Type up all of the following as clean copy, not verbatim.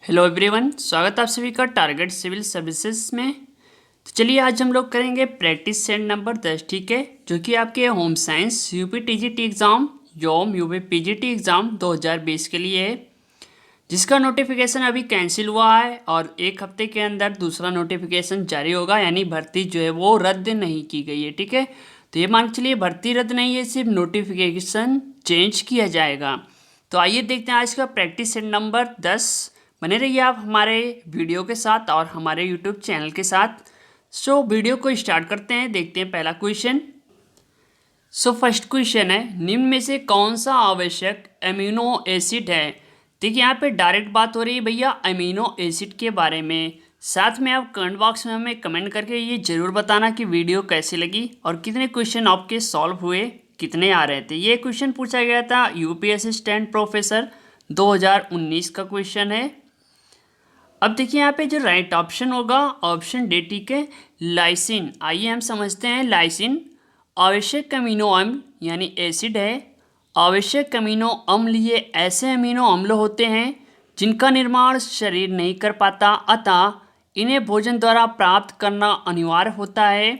Hello everyone, स्वागत है आप सभी का टारगेट सिविल सर्विसेज में। तो चलिए आज हम लोग करेंगे प्रैक्टिस सेट नंबर 10, ठीक है, जो कि आपके home science UP TGT exam योम यूपी पीजीटी एग्ज़ाम 2020 के लिए है, जिसका नोटिफिकेशन अभी कैंसिल हुआ है और एक हफ्ते के अंदर दूसरा नोटिफिकेशन जारी होगा। यानी भर्ती जो है वो रद्द नहीं की गई है, ठीक है। तो ये मान के चलिए भर्ती रद्द नहीं है, सिर्फ नोटिफिकेशन चेंज किया जाएगा। तो आइए देखते हैं आज का प्रैक्टिस सेट नंबर 10। बने रहिए आप हमारे वीडियो के साथ और हमारे यूट्यूब चैनल के साथ। सो वीडियो को स्टार्ट करते हैं, देखते हैं पहला क्वेश्चन। फर्स्ट क्वेश्चन है, निम्न में से कौन सा आवश्यक अमीनो एसिड है। देखिए यहाँ पे डायरेक्ट बात हो रही है भैया अमीनो एसिड के बारे में। साथ में आप कमेंट बॉक्स में हमें कमेंट करके ये जरूर बताना कि वीडियो कैसी लगी और कितने क्वेश्चन आपके सॉल्व हुए, कितने आ रहे थे। ये क्वेश्चन पूछा गया था यूपी असिस्टेंट प्रोफेसर 2019 का क्वेश्चन है। अब देखिए यहाँ पे जो राइट ऑप्शन होगा ऑप्शन डी, ठीक है, लाइसिन। आइए हम समझते हैं लाइसिन आवश्यक अमीनो अम्ल यानी एसिड है। आवश्यक अमीनो अम्ल ये ऐसे अमीनो अम्ल होते हैं जिनका निर्माण शरीर नहीं कर पाता, अतः इन्हें भोजन द्वारा प्राप्त करना अनिवार्य होता है।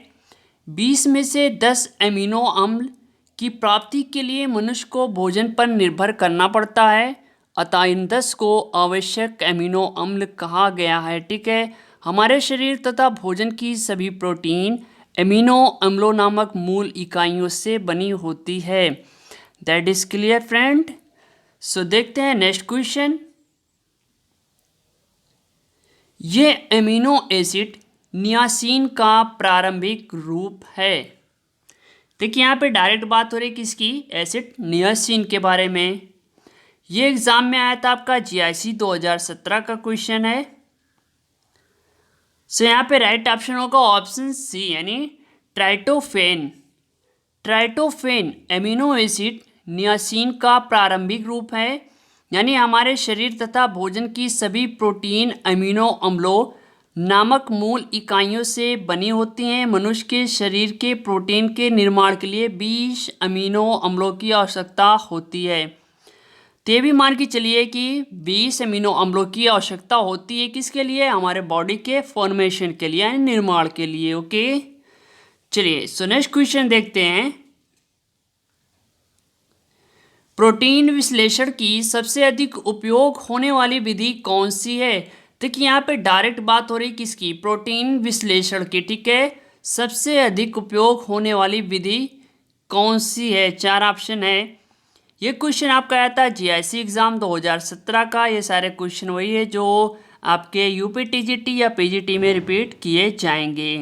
20 में से 10 अमीनो अम्ल की प्राप्ति के लिए मनुष्य को भोजन पर निर्भर करना पड़ता है, अतः इन 10 को आवश्यक अमीनो अम्ल कहा गया है, ठीक है। हमारे शरीर तथा भोजन की सभी प्रोटीन अमीनो अम्लों नामक मूल इकाइयों से बनी होती है। That is clear friend. So देखते हैं नेक्स्ट क्वेश्चन। ये अमीनो एसिड नियासिन का प्रारंभिक रूप है। देखिए यहाँ पे डायरेक्ट बात हो रही है किसकी, एसिड नियासिन के बारे में। ये एग्जाम में आया था आपका जीआईसी 2017 का क्वेश्चन है। सो यहाँ पे राइट ऑप्शन होगा ऑप्शन सी यानी ट्राइटोफेन। ट्राइटोफेन अमीनो एसिड नियासिन का प्रारंभिक रूप है, यानी हमारे शरीर तथा भोजन की सभी प्रोटीन अमीनो अम्लों नामक मूल इकाइयों से बनी होती हैं। मनुष्य के शरीर के प्रोटीन के निर्माण के लिए 20 अमीनो अम्लों की आवश्यकता होती है। तो ये भी मान के चलिए कि 20 अमीनो अम्लों की आवश्यकता होती है किसके लिए, हमारे बॉडी के फॉर्मेशन के लिए यानी निर्माण के लिए। ओके चलिए सो नेक्स्ट क्वेश्चन देखते हैं। प्रोटीन विश्लेषण की सबसे अधिक उपयोग होने वाली विधि कौन सी है। देखिए यहाँ पे डायरेक्ट बात हो रही किसकी, प्रोटीन विश्लेषण की, ठीक है। सबसे अधिक उपयोग होने वाली विधि कौन सी है, 4 ऑप्शन है। ये क्वेश्चन आपका आया था जीआईसी एग्ज़ाम 2017 का। ये सारे क्वेश्चन वही है जो आपके यूपी टीजीटी या पीजीटी में रिपीट किए जाएंगे।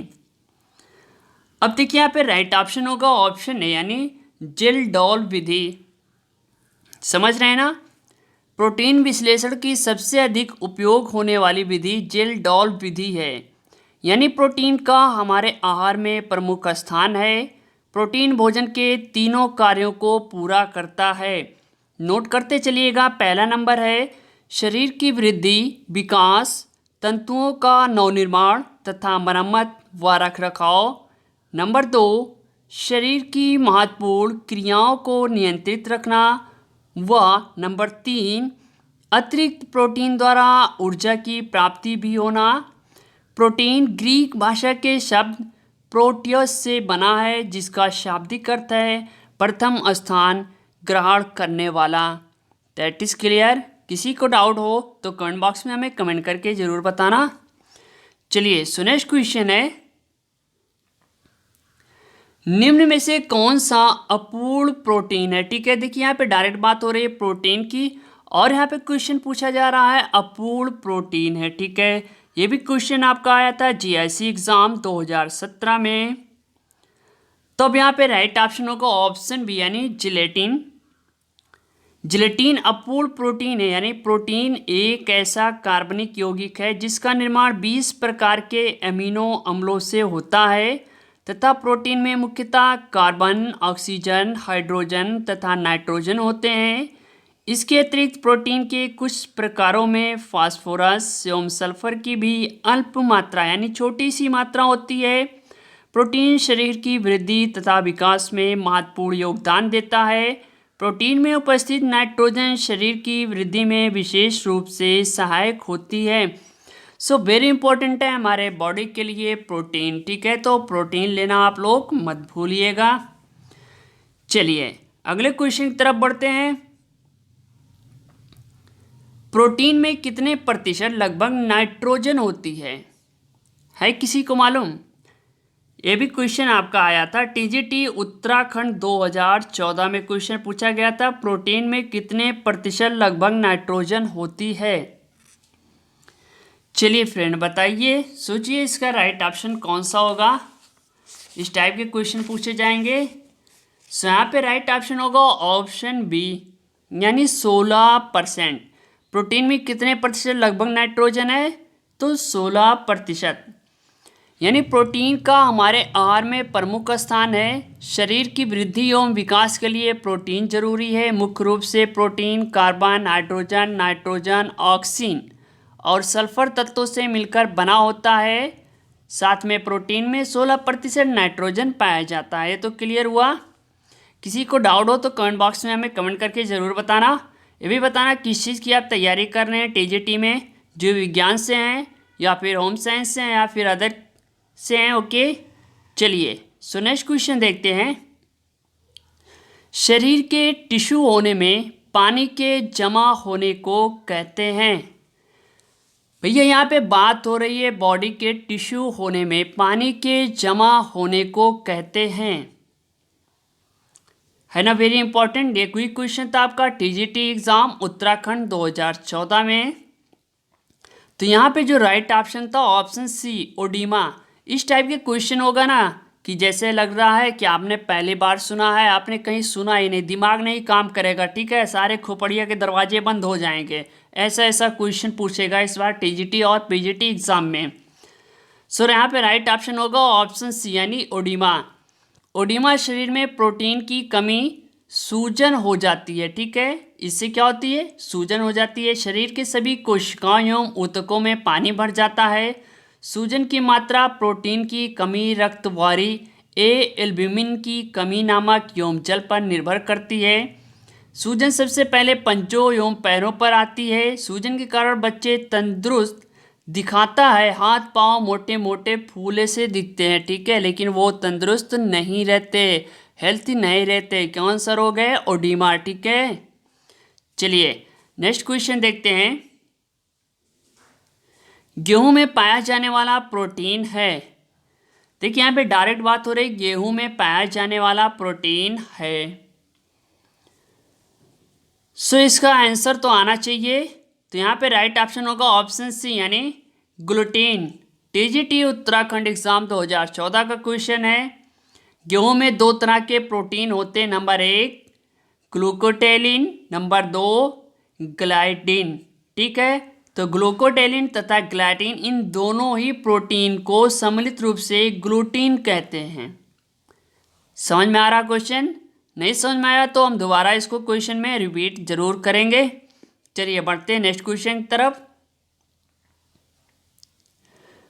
अब देखिए यहाँ पे राइट ऑप्शन होगा ऑप्शन ए यानी जेल-डॉल विधि। समझ रहे हैं ना, प्रोटीन विश्लेषण की सबसे अधिक उपयोग होने वाली विधि जेल-डॉल विधि है, यानी प्रोटीन का हमारे आहार में प्रमुख स्थान है। प्रोटीन भोजन के तीनों कार्यों को पूरा करता है। नोट करते चलिएगा। पहला नंबर है शरीर की वृद्धि, विकास, तंतुओं का नवनिर्माण तथा मरम्मत व रखरखाव। नंबर 2 शरीर की महत्वपूर्ण क्रियाओं को नियंत्रित रखना। व नंबर 3 अतिरिक्त प्रोटीन द्वारा ऊर्जा की प्राप्ति भी होना। प्रोटीन ग्रीक भाषा के शब्द प्रोटियस से बना है, जिसका शाब्दिक अर्थ है प्रथम स्थान ग्रहण करने वाला। That is clear. किसी को डाउट हो तो कमेंट बॉक्स में हमें कमेंट करके ज़रूर बताना। चलिए सो नेक्स्ट क्वेश्चन है, निम्न में से कौन सा अपूर्ण प्रोटीन है, ठीक है। देखिए यहाँ पे डायरेक्ट बात हो रही है प्रोटीन की और यहाँ पे क्वेश्चन पूछा जा रहा है अपूर्ण प्रोटीन है, ठीक है। ये भी क्वेश्चन आपका आया था जीआईसी एग्ज़ाम 2017 में। तो अब यहाँ पे राइट ऑप्शन होगा ऑप्शन बी यानी जिलेटिन। जिलेटिन अपूर्ण प्रोटीन है, यानी प्रोटीन एक ऐसा कार्बनिक यौगिक है जिसका निर्माण 20 प्रकार के अमीनो अम्लों से होता है तथा प्रोटीन में मुख्यतः कार्बन, ऑक्सीजन, हाइड्रोजन तथा नाइट्रोजन होते हैं। इसके अतिरिक्त प्रोटीन के कुछ प्रकारों में फास्फोरस एवं सल्फर की भी अल्प मात्रा यानी छोटी सी मात्रा होती है। प्रोटीन शरीर की वृद्धि तथा विकास में महत्वपूर्ण योगदान देता है। प्रोटीन में उपस्थित नाइट्रोजन शरीर की वृद्धि में विशेष रूप से सहायक होती है। सो वेरी इंपॉर्टेंट है हमारे बॉडी के लिए प्रोटीन, ठीक है। तो प्रोटीन लेना आप लोग मत भूलिएगा। चलिए अगले क्वेश्चन की तरफ बढ़ते हैं। प्रोटीन में कितने प्रतिशत लगभग नाइट्रोजन होती है किसी को मालूम? ये भी क्वेश्चन आपका आया था टीजीटी उत्तराखंड 2014 में क्वेश्चन पूछा गया था, प्रोटीन में कितने प्रतिशत लगभग नाइट्रोजन होती है। चलिए फ्रेंड बताइए, सोचिए इसका राइट ऑप्शन कौन सा होगा। इस टाइप के क्वेश्चन पूछे जाएंगे। सो यहाँ पे राइट ऑप्शन होगा ऑप्शन बी, यानी 16%। प्रोटीन में कितने प्रतिशत लगभग नाइट्रोजन है? तो 16%। यानी प्रोटीन का हमारे आहार में प्रमुख स्थान है। शरीर की वृद्धि एवं विकास के लिए प्रोटीन जरूरी है। मुख्य रूप से protein carbon, hydrogen, nitrogen, oxygen और सल्फर तत्वों से मिलकर बना होता है। साथ में प्रोटीन में 16% नाइट्रोजन पाया जाता है। तो क्लियर हुआ? किसी को डाउट हो तो कमेंट बॉक्स में हमें कमेंट करके ज़रूर बताना। ये भी बताना किस चीज़ की आप तैयारी कर रहे हैं टीजीटी में, जीव विज्ञान से हैं या फिर होम साइंस से हैं या फिर अदर से हैं। ओके चलिए सो नेक्स्ट क्वेश्चन देखते हैं। शरीर के टिश्यू होने में पानी के जमा होने को कहते हैं। भैया यहाँ पे बात हो रही है बॉडी के टिश्यू होने में पानी के जमा होने को कहते हैं, है ना। वेरी इंपॉर्टेंट ये क्विक क्वेश्चन था आपका टीजीटी एग्जाम उत्तराखंड 2014 में। तो यहाँ पे जो राइट ऑप्शन था ऑप्शन सी, ओडीमा। इस टाइप के क्वेश्चन होगा ना कि जैसे लग रहा है कि आपने पहली बार सुना है, आपने कहीं सुना ही नहीं, दिमाग नहीं काम करेगा, ठीक है, सारे खोपड़िया के दरवाजे बंद हो जाएंगे। ऐसा ऐसा क्वेश्चन पूछेगा इस बार टीजीटी और पीजीटी एग्जाम में। सो यहाँ पे राइट ऑप्शन होगा ऑप्शन सी, यानी ओडीमा। ओडीमा शरीर में प्रोटीन की कमी सूजन हो जाती है, ठीक है। इससे क्या होती है? सूजन हो जाती है। शरीर के सभी कोशिकाओं एवं ऊतकों में पानी भर जाता है। सूजन की मात्रा प्रोटीन की कमी, रक्तवारी, एल्ब्यूमिन की कमी नामक एवं जल पर निर्भर करती है। सूजन सबसे पहले पंजों एवं पैरों पर आती है। सूजन के कारण बच्चे तंदुरुस्त दिखाता है, हाथ पांव मोटे मोटे फूले से दिखते हैं, ठीक है, लेकिन वो तंदुरुस्त नहीं रहते, हेल्थी नहीं रहते। कौन सा रोग है? ओडीमा, ठीक है। चलिए नेक्स्ट क्वेश्चन देखते हैं। गेहूं में पाया जाने वाला प्रोटीन है। देखिए यहाँ पे डायरेक्ट बात हो रही, गेहूं में पाया जाने वाला प्रोटीन है। सो इसका आंसर तो आना चाहिए। तो यहाँ पे राइट ऑप्शन होगा ऑप्शन सी, यानी ग्लूटीन। टीजीटी उत्तराखंड एग्जाम 2014 का क्वेश्चन है। गेहूं में दो तरह के प्रोटीन होते हैं, नंबर 1 ग्लूकोटेलिन, नंबर 2 ग्लाइडिन, ठीक है। तो ग्लूकोटेलिन तथा ग्लाइडिन इन दोनों ही प्रोटीन को सम्मिलित रूप से ग्लूटीन कहते हैं। समझ में आ रहा क्वेश्चन? नहीं समझ में आया तो हम दोबारा इसको क्वेश्चन में रिपीट जरूर करेंगे। चलिए बढ़ते हैं नेक्स्ट क्वेश्चन की तरफ।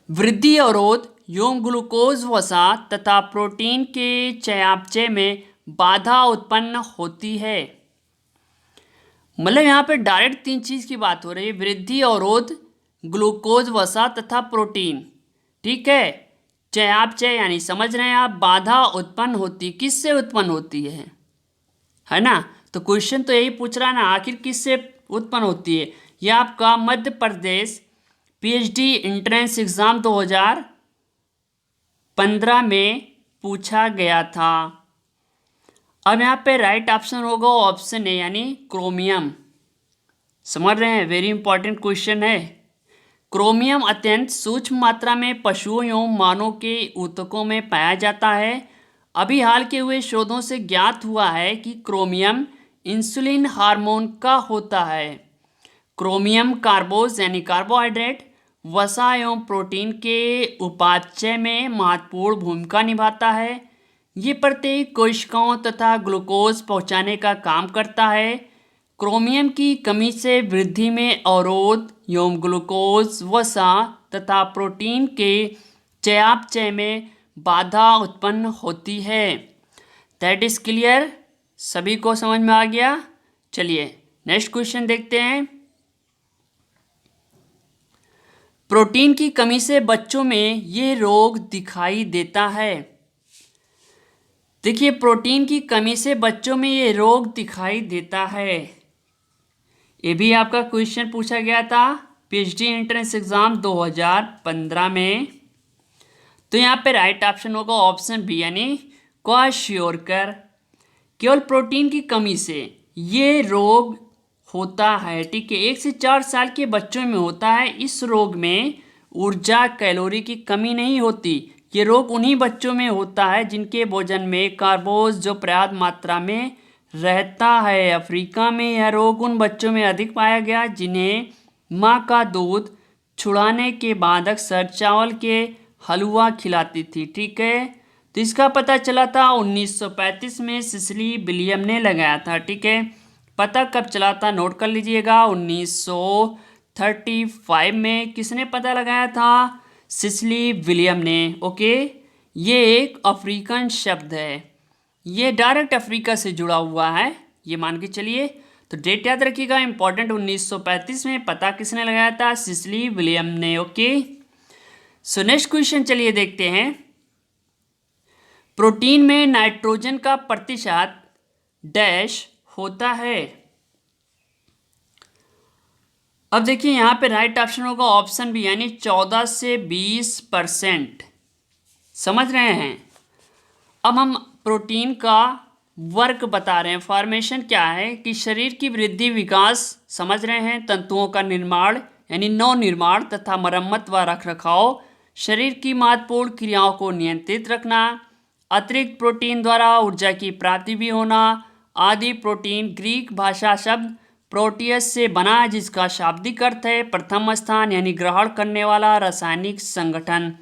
वृद्धि अवरोध एवं ग्लूकोज वसा तथा प्रोटीन के चयापचय में बाधा उत्पन्न होती है। मतलब यहाँ पे डायरेक्ट 3 चीज़ की बात हो रही है, वृद्धि अवरोध, ग्लूकोज वसा तथा प्रोटीन, ठीक है। चयापचय यानी समझ रहे हैं आप, बाधा उत्पन्न होती, किससे उत्पन्न होती है ना। तो क्वेश्चन तो यही पूछ रहा है ना, आखिर किससे उत्पन्न होती है। यह आपका Madhya Pradesh PhD entrance exam 2015 में पूछा गया था। अब यहाँ पे राइट ऑप्शन होगा ऑप्शन ए, यानी क्रोमियम। समझ रहे हैं, वेरी इंपॉर्टेंट क्वेश्चन है। क्रोमियम अत्यंत सूक्ष्म मात्रा में पशुओं एवं मानव के ऊतकों में पाया जाता है। अभी हाल के हुए शोधों से ज्ञात हुआ है कि क्रोमियम इंसुलिन हार्मोन का होता है। क्रोमियम कार्बोज यानी कार्बोहाइड्रेट, वसा एवं प्रोटीन के उपापचय में महत्वपूर्ण भूमिका निभाता है। ये प्रत्येक कोशिकाओं तथा ग्लूकोज पहुंचाने का काम करता है। क्रोमियम की कमी से वृद्धि में अवरोध एवं ग्लूकोज, वसा तथा प्रोटीन के चयापचय में बाधा उत्पन्न होती है। That is clear. सभी को समझ में आ गया। चलिए नेक्स्ट क्वेश्चन देखते हैं। प्रोटीन की कमी से बच्चों में ये रोग दिखाई देता है। देखिए प्रोटीन की कमी से बच्चों में ये रोग दिखाई देता है। ये भी आपका क्वेश्चन पूछा गया था पीएचडी एंट्रेंस एग्जाम 2015 में। तो यहाँ पे राइट ऑप्शन होगा ऑप्शन बी यानी क्वाशियोरकर। केवल प्रोटीन की कमी से ये रोग होता है, ठीक है। 1 से 4 साल के बच्चों में होता है। इस रोग में ऊर्जा कैलोरी की कमी नहीं होती। ये रोग उन्हीं बच्चों में होता है जिनके भोजन में कार्बोज जो पर्याप्त मात्रा में रहता है। अफ्रीका में यह रोग उन बच्चों में अधिक पाया गया जिन्हें माँ का दूध छुड़ाने के बाद अक्सर चावल के हलवा खिलाती थी, ठीक है। तो इसका पता चला था 1935 में सिसिली विलियम ने लगाया था, ठीक है। पता कब चला था नोट कर लीजिएगा। 1935 में किसने पता लगाया था? सिसिली विलियम ने, ओके। ये एक अफ्रीकन शब्द है, ये डायरेक्ट अफ्रीका से जुड़ा हुआ है, ये मान के चलिए। तो डेट याद रखिएगा इंपॉर्टेंट, 1935 में पता किसने लगाया था? सिसिली विलियम ने, ओके। सो नेक्स्ट क्वेश्चन चलिए देखते हैं। प्रोटीन में नाइट्रोजन का प्रतिशत डैश होता है। अब देखिए यहाँ पे राइट ऑप्शन होगा ऑप्शन बी यानी 14 से 20%। समझ रहे हैं। अब हम प्रोटीन का वर्क बता रहे हैं। फॉर्मेशन क्या है कि शरीर की वृद्धि विकास, समझ रहे हैं, तंतुओं का निर्माण यानी नव निर्माण तथा मरम्मत व रखरखाव, शरीर की महत्वपूर्ण क्रियाओं को नियंत्रित रखना, अतिरिक्त प्रोटीन द्वारा ऊर्जा की प्राप्ति भी होना आदि। प्रोटीन ग्रीक भाषा शब्द प्रोटियस से बना जिसका शाब्दिक अर्थ है प्रथम स्थान यानी ग्रहण करने वाला रासायनिक संगठन।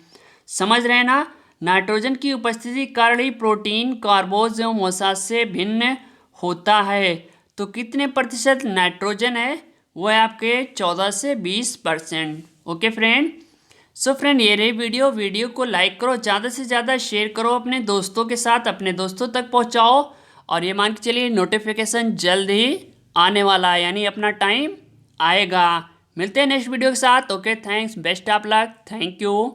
समझ रहे हैं ना। नाइट्रोजन की उपस्थिति के कारण ही प्रोटीन कार्बोज एवं वसा से भिन्न होता है। तो कितने प्रतिशत नाइट्रोजन है? वो है आपके 14 से 20%। Okay friend. सो फ्रेंड ये रही वीडियो को लाइक करो, ज़्यादा से ज़्यादा शेयर करो अपने दोस्तों के साथ, अपने दोस्तों तक पहुंचाओ। और ये मान के चलिए नोटिफिकेशन जल्द ही आने वाला है यानी अपना टाइम आएगा। मिलते हैं नेक्स्ट वीडियो के साथ। Okay thanks, best of luck, thank you.